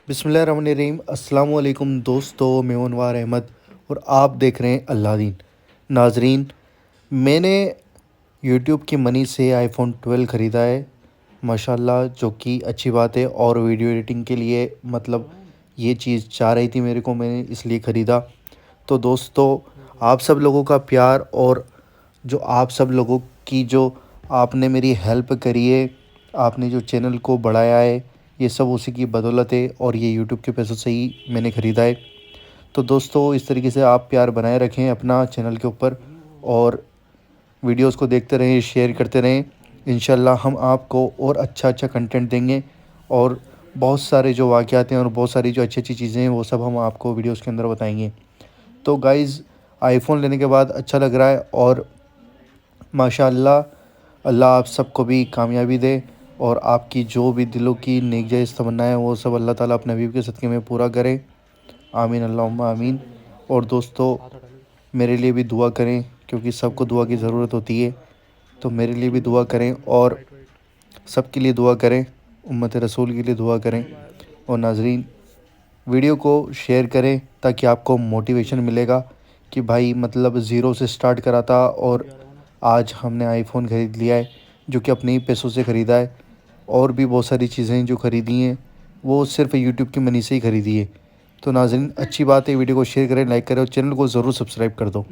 بسم اللہ الرحمن الرحیم۔ السلام علیکم دوستو، میں انوار احمد اور آپ دیکھ رہے ہیں اللہ دین۔ ناظرین، میں نے یوٹیوب کی منی سے آئی فون 12 خریدا ہے ماشاءاللہ، جو کہ اچھی بات ہے، اور ویڈیو ایڈیٹنگ کے لیے یہ چیز چاہ رہی تھی میرے کو، میں نے اس لیے خریدا۔ تو دوستو، آپ سب لوگوں کا پیار اور جو آپ سب لوگوں کی جو آپ نے میری ہیلپ کری ہے، آپ نے جو چینل کو بڑھایا ہے، یہ سب اسی کی بدولت ہے، اور یہ یوٹیوب کے پیسوں سے ہی میں نے خریدا ہے۔ تو دوستو، اس طریقے سے آپ پیار بنائے رکھیں اپنا چینل کے اوپر، اور ویڈیوز کو دیکھتے رہیں، شیئر کرتے رہیں۔ انشاءاللہ ہم آپ کو اور اچھا کنٹینٹ دیں گے، اور بہت سارے جو واقعات ہیں اور بہت ساری جو اچھی چیزیں ہیں وہ سب ہم آپ کو ویڈیوز کے اندر بتائیں گے۔ تو گائز، آئی فون لینے کے بعد اچھا لگ رہا ہے، اور ماشاءاللہ اللہ آپ سب کو بھی کامیابی دے، اور آپ کی جو بھی دلوں کی نیک جائز تمنا ہے وہ سب اللہ تعالیٰ اپنے حبیب کے صدقے میں پورا کرے، آمین اللہم آمین۔ اور دوستو، میرے لیے بھی دعا کریں، کیونکہ سب کو دعا کی ضرورت ہوتی ہے، تو میرے لیے بھی دعا کریں، اور سب کے لیے دعا کریں، امت رسول کے لیے دعا کریں۔ اور ناظرین، ویڈیو کو شیئر کریں تاکہ آپ کو موٹیویشن ملے گا کہ بھائی زیرو سے سٹارٹ کرا تھا، اور آج ہم نے آئی فون خرید لیا ہے، جو کہ اپنے ہی پیسوں سے خریدا ہے، اور بھی بہت ساری چیزیں جو خریدی ہیں وہ صرف یوٹیوب کی منی سے ہی خریدی ہے۔ تو ناظرین، اچھی بات ہے، ویڈیو کو شیئر کریں، لائک کریں، اور چینل کو ضرور سبسکرائب کر دو۔